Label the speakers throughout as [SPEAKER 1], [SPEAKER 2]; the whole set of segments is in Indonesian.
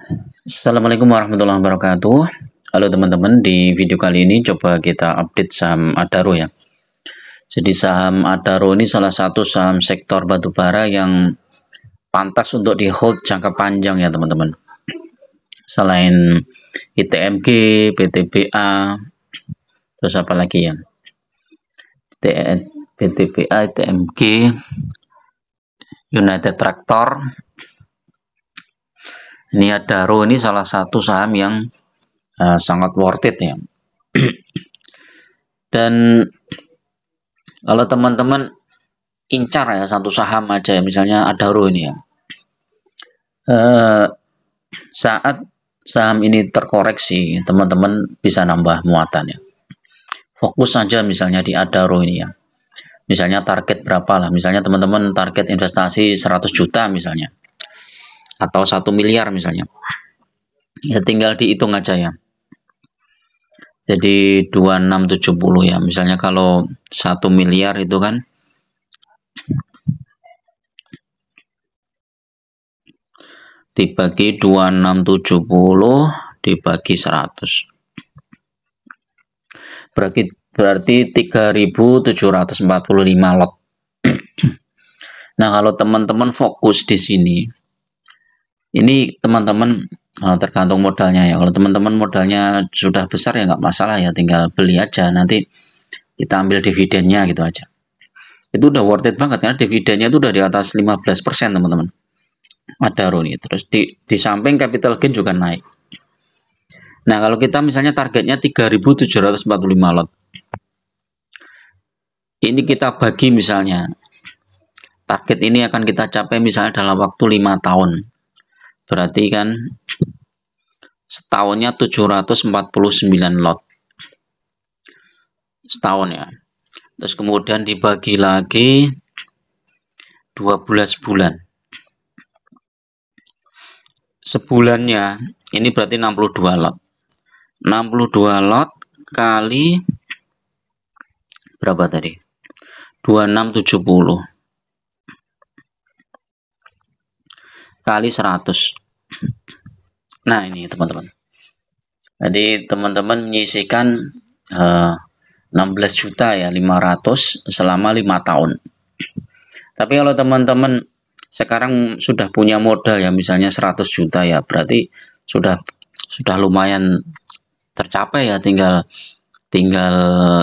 [SPEAKER 1] Assalamualaikum warahmatullahi wabarakatuh. Halo teman-teman, di video kali ini coba kita update saham Adaro ya. Jadi saham Adaro ini salah satu saham sektor batubara yang pantas untuk di hold jangka panjang ya teman-teman. Selain ITMG, PTBA, terus apa lagi ya? PTBA, ITMG, United Tractor. Ini Adaro ini salah satu saham yang sangat worth it ya. Dan kalau teman-teman incar ya satu saham aja ya, misalnya Adaro ini ya, saat saham ini terkoreksi, teman-teman bisa nambah muatan ya. Fokus saja misalnya di Adaro ini ya. Misalnya target berapa lah, misalnya teman-teman target investasi 100 juta misalnya, atau 1 miliar misalnya, ya tinggal dihitung aja ya. Jadi 2670 ya, misalnya kalau 1 miliar itu kan dibagi 2670 dibagi 100, berarti 3745 lot. Nah, kalau teman-teman fokus di sini, ini teman-teman tergantung modalnya ya. Kalau teman-teman modalnya sudah besar ya nggak masalah ya, tinggal beli aja, nanti kita ambil dividennya gitu aja. Itu udah worth it banget karena dividennya itu udah di atas 15% teman-teman. Adaro nih, terus di samping capital gain juga naik. Nah, kalau kita misalnya targetnya 3745 lot, ini kita bagi misalnya, target ini akan kita capai misalnya dalam waktu 5 tahun. Berarti kan setahunnya 749 lot. Setahun ya. Terus kemudian dibagi lagi 12 bulan. Sebulannya ini berarti 62 lot. 62 lot kali berapa tadi? 2670 kali 100. Nah, ini teman-teman. Jadi teman-teman menyisihkan 16 juta ya 500 selama 5 tahun. Tapi kalau teman-teman sekarang sudah punya modal ya misalnya 100 juta ya, berarti sudah lumayan tercapai ya, tinggal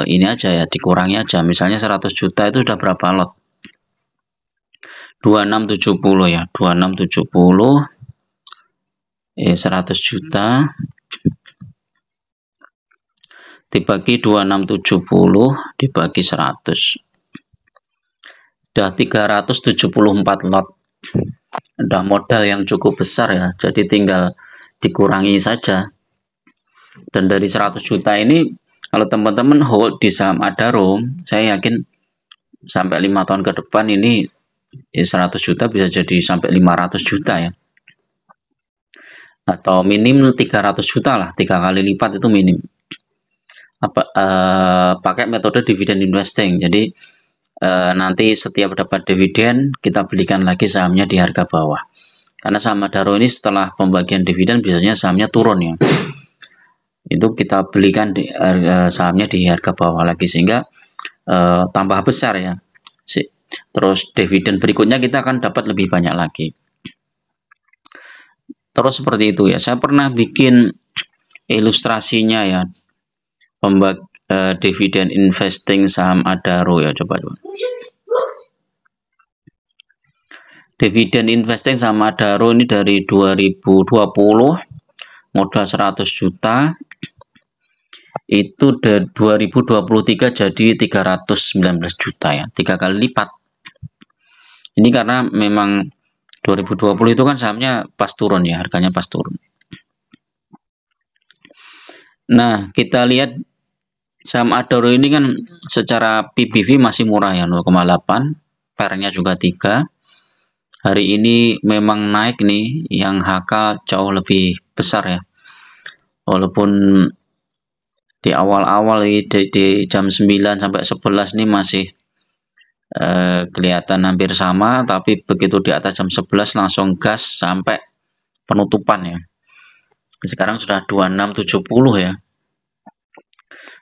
[SPEAKER 1] ini aja ya, dikurangi aja. Misalnya 100 juta itu sudah berapa lot? 2670 ya, 2670 100 juta dibagi 2670 dibagi 100, udah 374 lot. Udah modal yang cukup besar ya, jadi tinggal dikurangi saja. Dan dari 100 juta ini kalau teman-teman hold di saham Adaro, saya yakin sampai 5 tahun ke depan ini 100 juta bisa jadi sampai 500 juta ya, atau minim 300 juta lah, 3 kali lipat itu minim. Pakai metode dividen investing. Jadi nanti setiap dapat dividen kita belikan lagi sahamnya di harga bawah, karena saham Adaro ini setelah pembagian dividen biasanya sahamnya turun ya, itu kita belikan sahamnya di harga bawah lagi sehingga tambah besar ya. Terus dividen berikutnya kita akan dapat lebih banyak lagi. Terus seperti itu ya. Saya pernah bikin ilustrasinya ya, dividen investing saham Adaro ya, coba. Dividen investing saham Adaro ini dari 2020 modal 100 juta, itu 2023 jadi 319 juta ya, 3 kali lipat. Ini karena memang 2020 itu kan sahamnya pas turun ya, harganya pas turun. Nah, kita lihat saham Adaro ini kan secara PBV masih murah ya, 0,8, PER-nya juga 3. Hari ini memang naik nih, yang HK jauh lebih besar ya. Walaupun di awal-awal di jam 9 sampai 11 ini masih kelihatan hampir sama, tapi begitu di atas jam 11 langsung gas sampai penutupan ya. Sekarang sudah 2670 ya.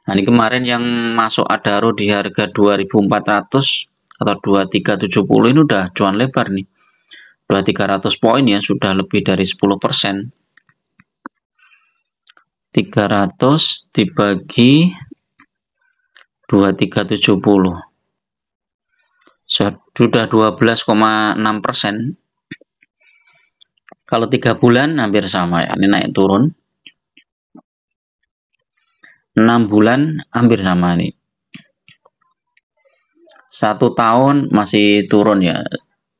[SPEAKER 1] Nah, ini kemarin yang masuk Adaro di harga 2400 atau 2370 ini udah cuan lebar nih. 2300 poin ya, sudah lebih dari 10%. 300 dibagi 2370 sudah 12,6%. Kalau 3 bulan hampir sama ya, ini naik turun. 6 bulan hampir sama nih. 1 tahun masih turun ya,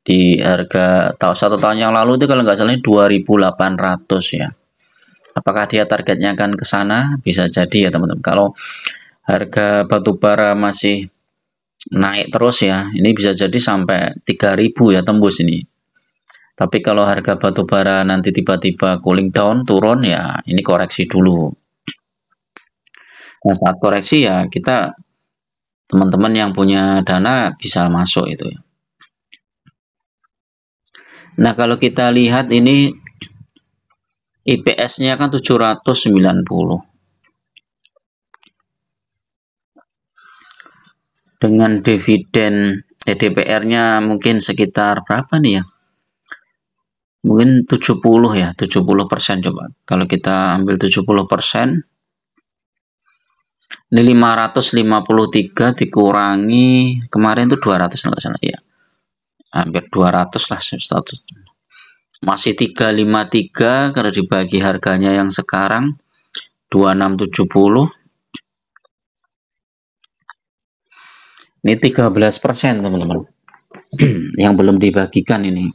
[SPEAKER 1] di harga 1 tahun yang lalu itu kalau nggak salah 2800 ya. Apakah dia targetnya akan ke sana? Bisa jadi ya teman-teman. Kalau harga batubara masih naik terus ya, ini bisa jadi sampai 3000 ya, tembus ini. Tapi kalau harga batubara nanti tiba-tiba cooling down, turun ya, ini koreksi dulu. Nah, saat koreksi ya kita, teman-teman yang punya dana bisa masuk itu ya. Nah, kalau kita lihat ini IPS-nya kan 790. Dengan dividen DPR-nya mungkin sekitar berapa nih ya? Mungkin 70 ya, 70% coba. Kalau kita ambil 70%, ini 553 dikurangi kemarin itu 200 nggak salah ya. Hampir 200 lah status. Masih 353 kalau dibagi harganya yang sekarang 2670. Ini 13% teman-teman. Yang belum dibagikan ini.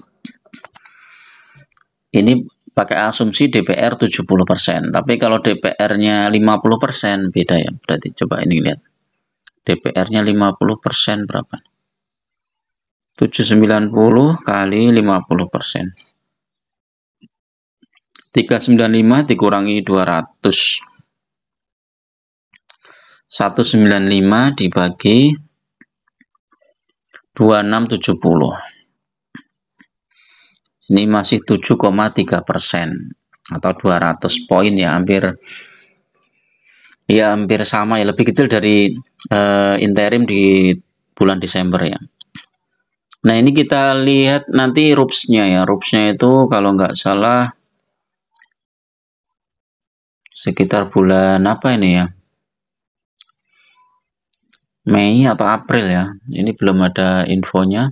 [SPEAKER 1] Ini pakai asumsi DPR 70%. Tapi kalau DPR-nya 50% beda ya. Berarti coba ini lihat. DPR-nya 50% berapa? 790 kali 50%. 395 dikurangi 200. 195 dibagi 2670. Ini masih 7,3% atau 200 poin ya, hampir sama ya, lebih kecil dari interim di bulan Desember ya. Nah, ini kita lihat nanti RUPS-nya ya. RUPS-nya itu kalau nggak salah sekitar bulan apa ini ya? Mei atau April ya. Ini belum ada infonya.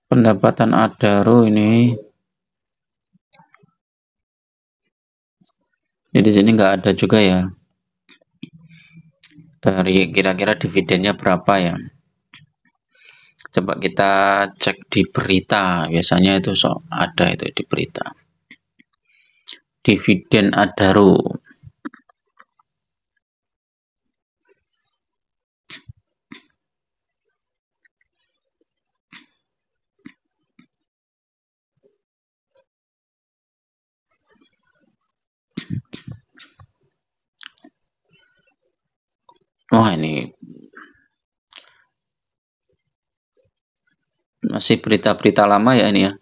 [SPEAKER 1] Pendapatan Adaro ini di sini nggak ada juga ya. Dari kira-kira dividennya berapa ya? Coba kita cek di berita, biasanya itu ada itu di berita. Dividen Adaro. Wah, ini masih berita-berita lama ya ini ya.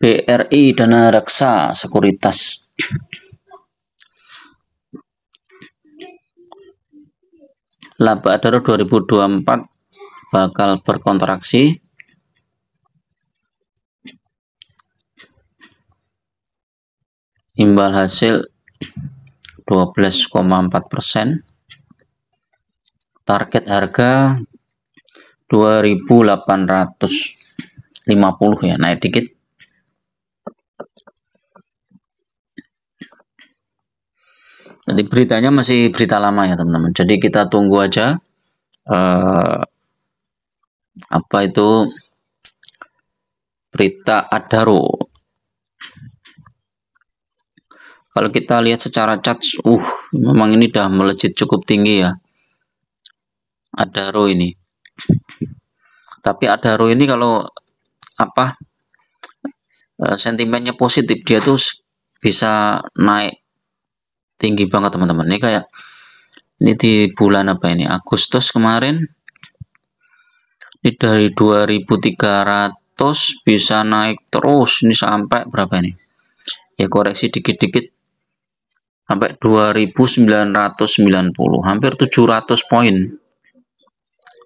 [SPEAKER 1] BRI Dana Reksa Sekuritas. Laba Adaro 2024 bakal berkontraksi. Imbal hasil 12,4%. Target harga 2850 ya, naik dikit. Jadi beritanya masih berita lama ya teman-teman. Jadi kita tunggu aja apa itu berita Adaro. Kalau kita lihat secara chart, memang ini udah melejit cukup tinggi ya, Adaro ini. Tapi Adaro ini kalau apa sentimennya positif, dia tuh bisa naik tinggi banget teman-teman. Ini kayak ini di bulan apa ini, Agustus kemarin, ini dari 2300 bisa naik terus ini sampai berapa ini ya, koreksi dikit-dikit sampai 2990, hampir 700 poin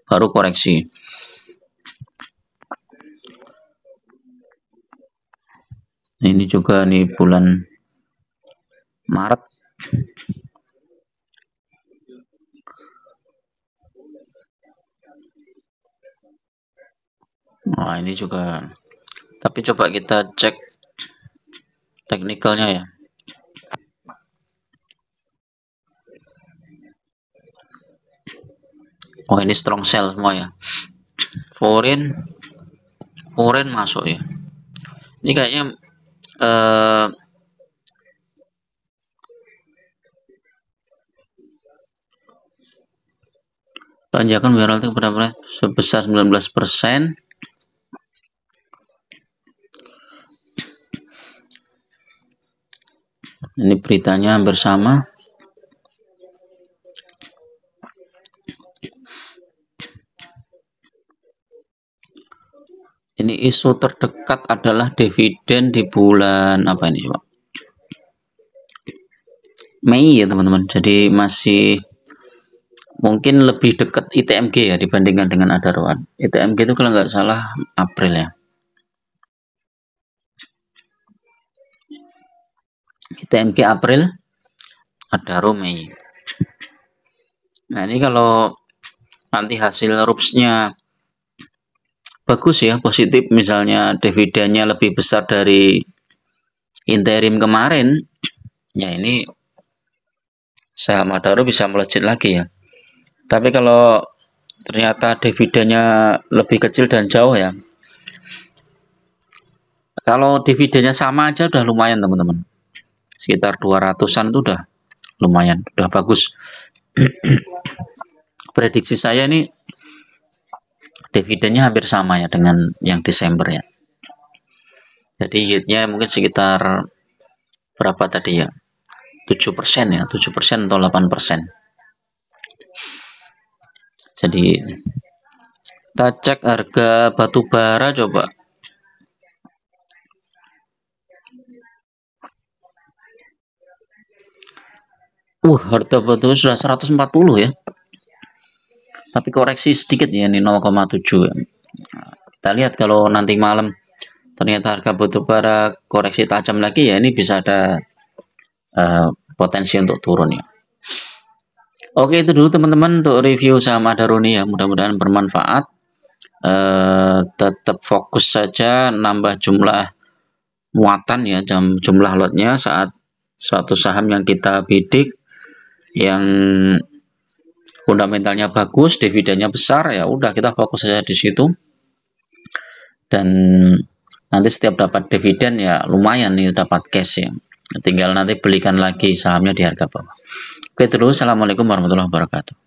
[SPEAKER 1] baru koreksi. Ini juga nih bulan Maret. Nah, ini juga. Tapi coba kita cek teknikalnya ya. Oh, ini strong sell semua ya. Foreign masuk ya. Ini kayaknya lonjakan royalti kepada sebesar 19%. Ini beritanya bersama. Ini isu terdekat adalah dividen di bulan apa ini Pak? Mei ya teman-teman. Jadi masih mungkin lebih dekat ITMG ya dibandingkan dengan Adaro. ITMG itu kalau nggak salah April ya. ITMG April, Adaro Mei. Nah ini kalau nanti hasil RUPS-nya bagus ya, positif, misalnya dividennya lebih besar dari interim kemarin, ya ini saham Adaro bisa melejit lagi ya. Tapi kalau ternyata dividennya lebih kecil dan jauh ya, kalau dividennya sama aja udah lumayan teman-teman, sekitar 200-an itu udah lumayan, udah bagus. Prediksi saya ini dividennya hampir sama ya dengan yang Desember ya. Jadi yieldnya mungkin sekitar berapa tadi ya, 7% ya, 7% atau 8%. Jadi kita cek harga batu bara coba. Harga batu sudah 140 ya. Tapi koreksi sedikit ya, ini 0,7 ya. Kita lihat kalau nanti malam ternyata harga batu bara koreksi tajam lagi ya, ini bisa ada potensi untuk turun ya. Oke, itu dulu teman-teman untuk review saham Adaro ya, mudah-mudahan bermanfaat. Tetap fokus saja nambah jumlah muatan ya, jumlah lotnya saat suatu saham yang kita bidik yang fundamentalnya bagus, dividennya besar, ya udah kita fokus saja di situ. Dan nanti setiap dapat dividen ya lumayan nih, dapat cash ya. Tinggal nanti belikan lagi sahamnya di harga bawah. Oke, terus assalamualaikum warahmatullahi wabarakatuh.